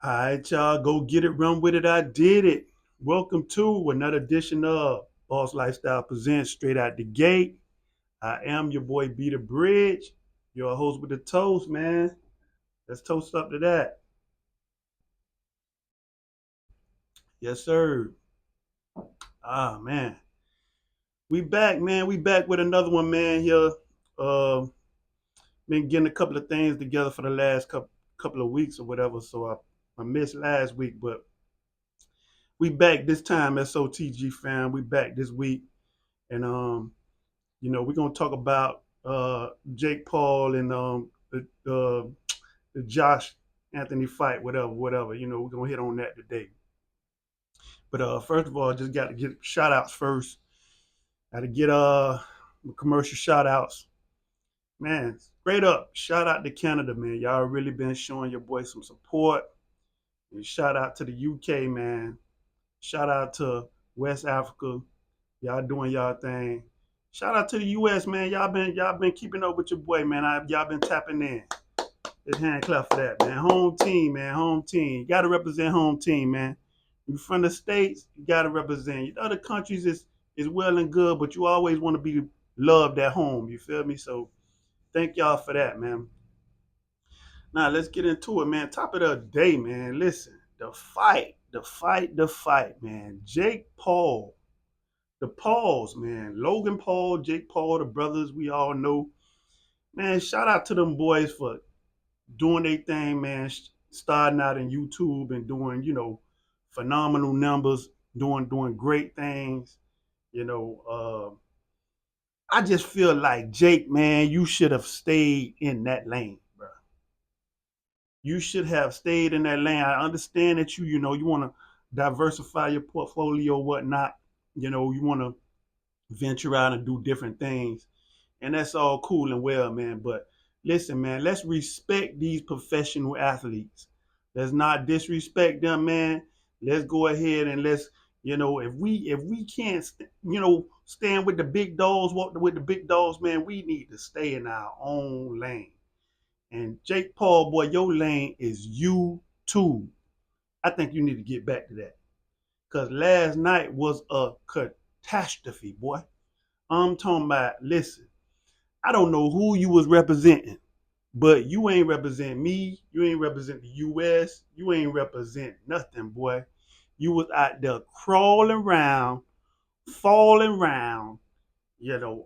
All right, y'all, go get it, run with it. I did it. Welcome to another edition of Boss Lifestyle Presents Straight Out the Gate. I am your boy B the Bridge, your host with the toast, man. Let's toast up to that. Yes, sir. Ah, man. We back, man. We back with another one, man. Here, uh, been getting a couple of things together for the last couple of weeks or whatever. So I missed last week, but we back this time, SOTG fam. We back this week, and we're gonna talk about Jake Paul and the Josh Anthony fight, whatever. We're gonna hit on that today. But first of all, just got to get shout outs first. Got to get commercial shout outs. Man, straight up, shout out to Canada, man. Y'all really been showing your boy some support. And shout out to the UK, man. Shout out to West Africa. Y'all doing y'all thing. Shout out to the US, man. Y'all been keeping up with your boy, man. Y'all been tapping in. This hand clap for that, man. Home team, man. Home team. You gotta represent home team, man. You from the States, you gotta represent. Other countries is well and good, but you always want to be loved at home. You feel me? So thank y'all for that, man. Now let's get into it, man. Top of the day, man. Listen, the fight, man. Jake Paul, the Pauls, man. Logan Paul, Jake Paul, the brothers we all know. Man, shout out to them boys for doing their thing, man. Starting out in YouTube and doing, phenomenal numbers, doing great things. You know, I just feel like Jake, man, you should have stayed in that lane, bro. You should have stayed in that lane. I understand that you want to diversify your portfolio, whatnot. You want to venture out and do different things, and that's all cool and well, man. But listen, man, let's respect these professional athletes. Let's not disrespect them, man. Let's go ahead and if we can't, stand with the big dogs, walk with the big dogs, man. We need to stay in our own lane. And Jake Paul, boy, your lane is YouTube. I think you need to get back to that. Because last night was a catastrophe, boy. I'm talking about, listen, I don't know who you was representing, but you ain't represent me. You ain't represent the US. You ain't represent nothing, boy. You was out there crawling around, falling around,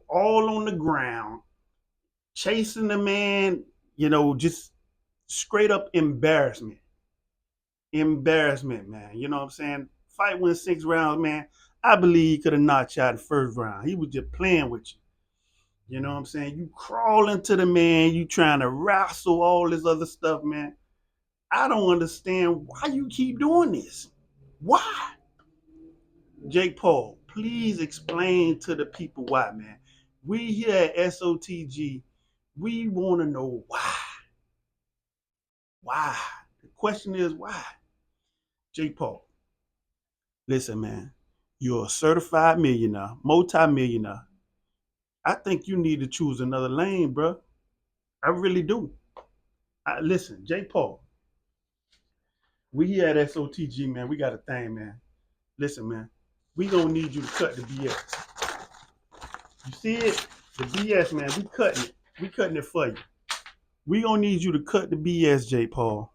all on the ground, chasing the man, just straight up embarrassment. Embarrassment, man. You know what I'm saying? Fight went 6 rounds, man. I believe he could have knocked you out the first round. He was just playing with you. You know what I'm saying? You crawl into the man, you trying to wrestle all this other stuff, man. I don't understand why you keep doing this. Why? Jake Paul, please explain to the people why, man. We here at SOTG, we want to know why. Why? The question is why? Jake Paul, listen, man. You're a certified millionaire, multi-millionaire. I think you need to choose another lane, bro. I really do. Listen, Jake Paul, we here at SOTG, man. We got a thing, man. Listen, man. We gonna need you to cut the BS. You see it? The BS, man. We cutting it. We cutting it for you. We gonna need you to cut the BS, Jake Paul.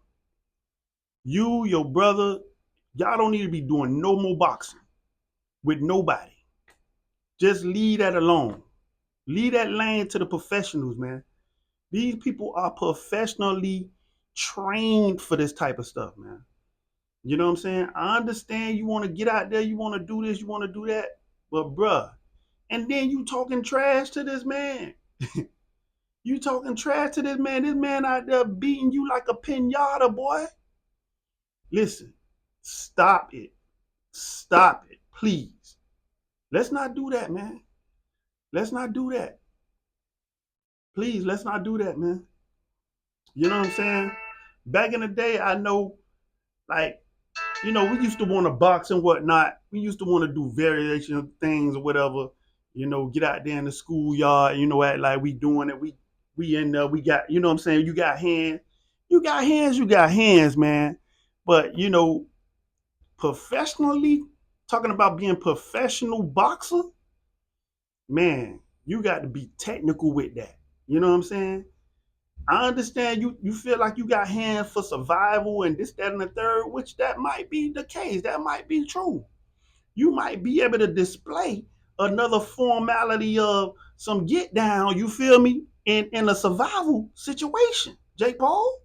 You, your brother, y'all don't need to be doing no more boxing with nobody. Just leave that alone. Leave that lane to the professionals, man. These people are professionally trained for this type of stuff, man. You know what I'm saying? I understand you want to get out there, you want to do this, you want to do that, but bruh, and then you talking trash to this man. You talking trash to this man. This man out there beating you like a pinata, boy. Listen, stop it. Stop it, please. Let's not do that, man. Let's not do that. Please, let's not do that, man. You know what I'm saying? Back in the day, I know, like, we used to want to box and whatnot. We used to want to do variation of things or whatever. Get out there in the schoolyard. Act like we doing it. We in there. We got. You know what I'm saying? You got hands. You got hands. You got hands, man. But professionally, talking about being professional boxer, man, you got to be technical with that. You know what I'm saying? I understand you feel like you got hands for survival and this, that, and the third, which that might be the case. That might be true. You might be able to display another formality of some get down, you feel me, in a survival situation, Jake Paul.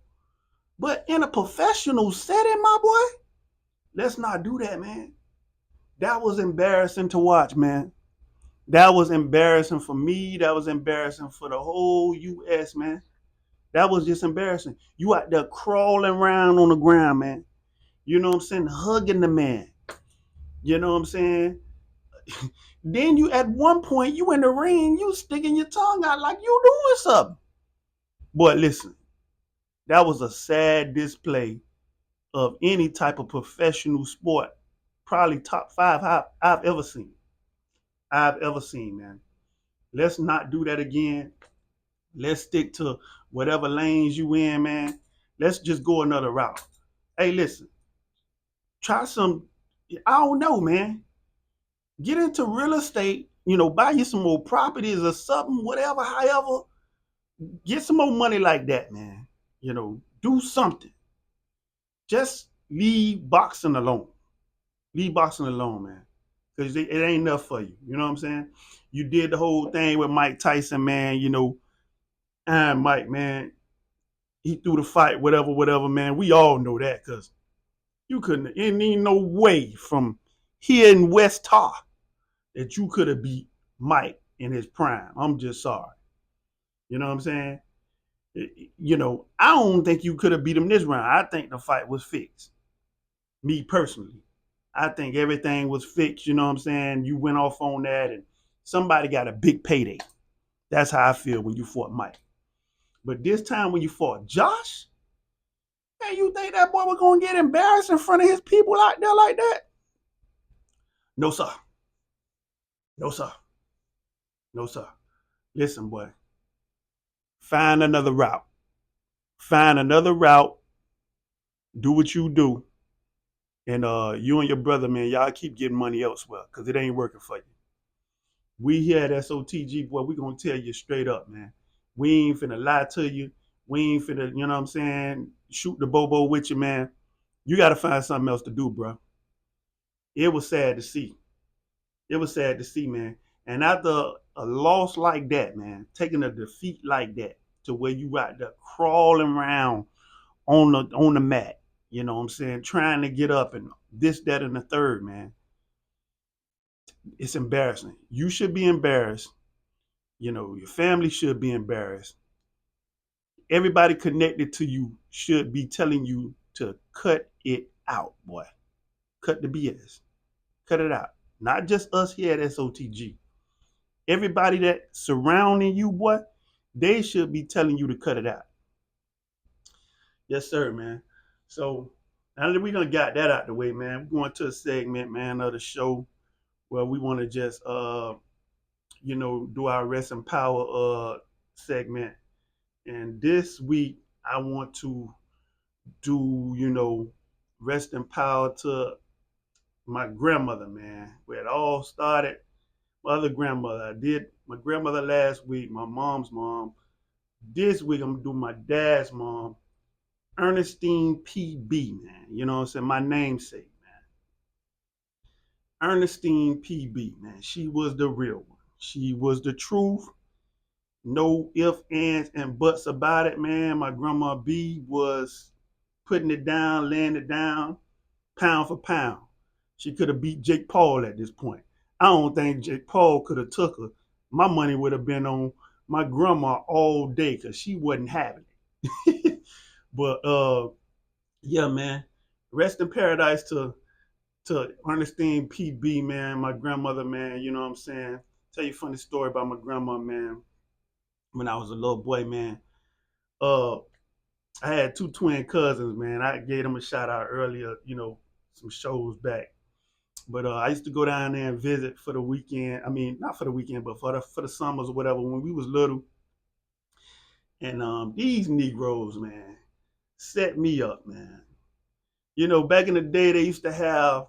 But in a professional setting, my boy, let's not do that, man. That was embarrassing to watch, man. That was embarrassing for me. That was embarrassing for the whole US, man. That was just embarrassing. You out there crawling around on the ground, man. You know what I'm saying? Hugging the man. You know what I'm saying? Then you at one point you in the ring, you sticking your tongue out like you doing something. Boy, listen, that was a sad display of any type of professional sport. Probably top five I've ever seen. I've ever seen, man. Let's not do that again. Let's stick to whatever lanes you in, man. Let's just go another route. Hey, listen, try some. I don't know, man. Get into real estate. Buy you some more properties or something, whatever. However, get some more money like that, man. Do something. Just leave boxing alone. Leave boxing alone, man. Because it ain't enough for you. You know what I'm saying? You did the whole thing with Mike Tyson, man. And Mike, man, he threw the fight, whatever, whatever, man. We all know that because you couldn't, ain't no way from here in West Tar that you could have beat Mike in his prime. I'm just sorry. You know what I'm saying? I don't think you could have beat him this round. I think the fight was fixed. Me personally. I think everything was fixed. You know what I'm saying? You went off on that and somebody got a big payday. That's how I feel when you fought Mike. But this time when you fought Josh, man, you think that boy was going to get embarrassed in front of his people out there like that? No, sir. No, sir. No, sir. Listen, boy. Find another route. Find another route. Do what you do. And you and your brother, man, y'all keep getting money elsewhere because it ain't working for you. We here at SOTG, boy, we going to tell you straight up, man. We ain't finna lie to you. We ain't finna, you know what I'm saying, shoot the bobo with you, man. You got to find something else to do, bro. It was sad to see. It was sad to see, man. And after a loss like that, man, taking a defeat like that to where you out there crawling around on the mat, you know what I'm saying, trying to get up and this, that, and the third, man. It's embarrassing. You should be embarrassed. Your family should be embarrassed. Everybody connected to you should be telling you to cut it out, boy. Cut the BS. Cut it out. Not just us here at SOTG. Everybody that surrounding you, boy, they should be telling you to cut it out. Yes, sir, man. So now that we done got that out the way, man, we're going to a segment, man, of the show where we want to just do our rest and power segment. And this week I want to do, rest and power to my grandmother, man. Where it all started. My other grandmother. I did my grandmother last week, my mom's mom. This week I'm gonna do my dad's mom, Ernestine PB, man. You know what I'm saying? My namesake, man. Ernestine PB, man. She was the real one. She was the truth. No ifs, ands, and buts about it, man. My grandma B was putting it down, laying it down, pound for pound. She could have beat Jake Paul at this point. I don't think Jake Paul could have took her. My money would have been on my grandma all day because she wasn't having it. But yeah, man. Rest in paradise to Ernestine PB, man, my grandmother, man. You know what I'm saying? Tell you a funny story about my grandma, man. When I was a little boy, man. Uh, I had two twin cousins, man. I gave them a shout out earlier, some shows back. But I used to go down there and visit for the weekend. I mean, not for the weekend, but for the summers or whatever when we was little. And these Negroes, man, set me up, man. Back in the day, they used to have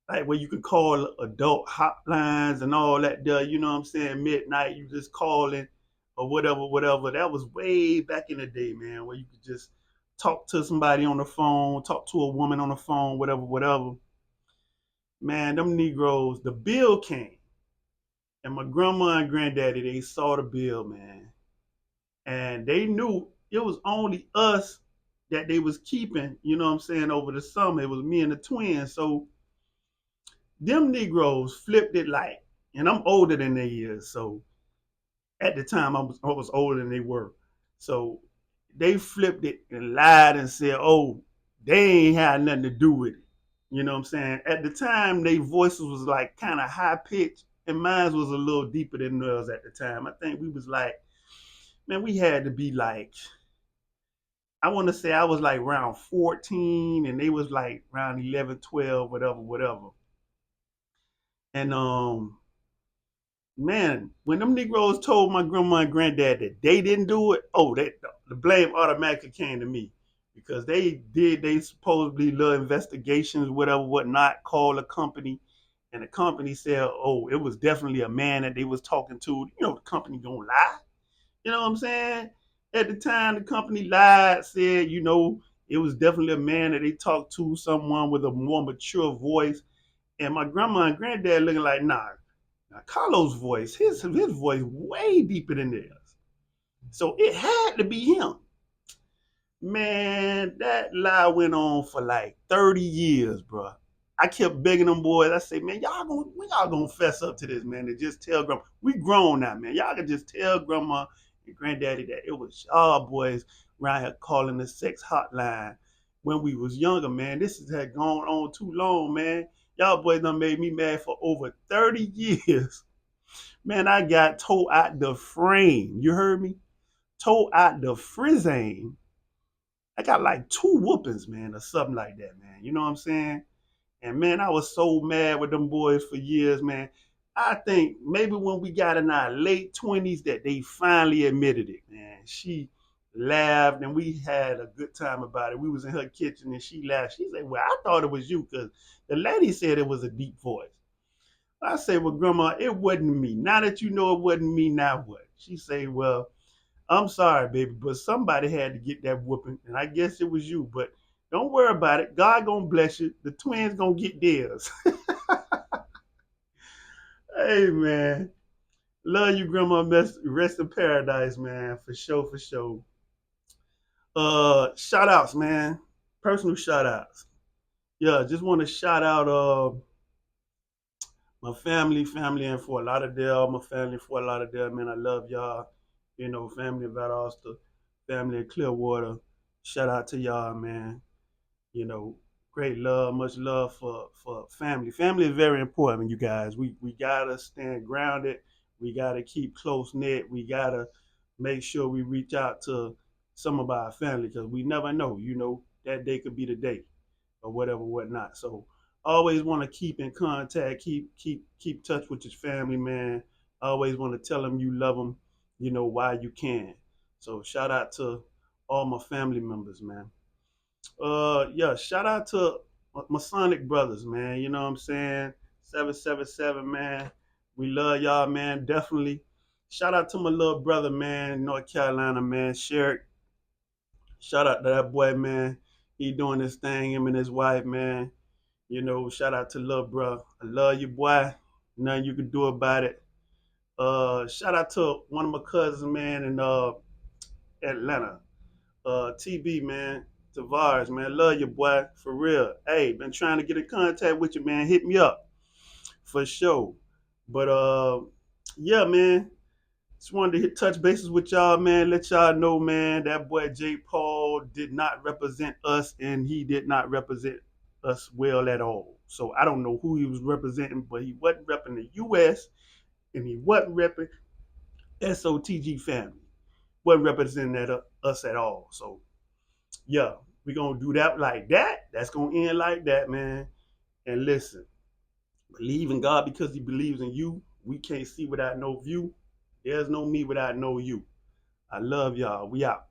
like where you could call adult hotlines and all that there, you know what I'm saying? Midnight, you just calling or whatever, whatever. That was way back in the day, man, where you could just talk to somebody on the phone, talk to a woman on the phone, whatever, whatever. Man, them Negroes, the bill came. And my grandma and granddaddy, they saw the bill, man. And they knew it was only us that they was keeping, you know what I'm saying, over the summer. It was me and the twins. So them Negroes flipped it like, and I'm older than they is, so at the time I was older than they were. So they flipped it and lied and said, "Oh, they ain't had nothing to do with it." You know what I'm saying? At the time, their voices was like kind of high pitched, and mine was a little deeper than theirs at the time. I think we was like, man, we had to be like, I want to say I was like around 14, and they was like around 11, 12, whatever, whatever. And man, when them Negroes told my grandma and granddad that they didn't do it, oh, the blame automatically came to me because they supposedly little investigations, whatever, whatnot, called a company, and the company said, oh, it was definitely a man that they was talking to. The company gonna lie. You know what I'm saying? At the time, the company lied, said, it was definitely a man that they talked to, someone with a more mature voice. And my grandma and granddad looking like, nah, now, Carlos' voice, his voice way deeper than theirs. So it had to be him. Man, that lie went on for like 30 years, bro. I kept begging them boys. I say, man, y'all gonna fess up to this, man, and just tell grandma. We grown now, man. Y'all can just tell grandma and granddaddy that it was y'all boys around here calling the sex hotline when we was younger, man. This had gone on too long, man. Y'all boys done made me mad for over 30 years. Man, I got tore out the frame. You heard me? Tore out the frizzane. I got like two whoopings, man, or something like that, man. You know what I'm saying? And man, I was so mad with them boys for years, man. I think maybe when we got in our late 20s that they finally admitted it, man. She laughed and we had a good time about it. We was in her kitchen and she laughed. She said, well, I thought it was you because the lady said it was a deep voice. I say, well, Grandma, it wasn't me. Now that you know it wasn't me, now what? She say, well, I'm sorry, baby, but somebody had to get that whooping, and I guess it was you. But don't worry about it. God gonna bless you. The twins gonna get theirs. Hey, man, love you, Grandma. Rest in paradise, man, for sure, for sure. Shout outs, man. Personal shout outs. Yeah, just want to shout out my family in Fort Lauderdale, my family in Fort Lauderdale, man. I love y'all. Family in Valdosta, family in Clearwater. Shout out to y'all, man. You know, great love, much love for family. Family is very important, you guys. We gotta stand grounded. We gotta keep close knit. We gotta make sure we reach out to some of our family because we never know. That day could be the day or whatever, whatnot. So always want to keep in contact, keep touch with your family, man. Always want to tell them you love them, while you can. So shout out to all my family members, man. Yeah, shout out to Masonic brothers, man. You know what I'm saying? 777, man. We love y'all, man. Definitely. Shout out to my little brother, man, North Carolina, man. Sherrick. Shout out to that boy, man. He doing this thing, him and his wife, man. Shout out to little bro. I love you, boy. Nothing you can do about it. Shout out to one of my cousins, man, in Atlanta. TB, man. Tavares, man. Love you, boy. For real. Hey, been trying to get in contact with you, man. Hit me up. For sure. But yeah, man. Just wanted to touch bases with y'all, man. Let y'all know, man, that boy J. Paul did not represent us, and he did not represent us well at all. So I don't know who he was representing, but he wasn't repping the U.S. and he wasn't repping SOTG family. Wasn't representing us at all. So yeah, we're gonna do that like that. That's gonna end like that, man. And listen, believe in God because He believes in you. We can't see without no view. There's no me without no you. I love y'all. We out.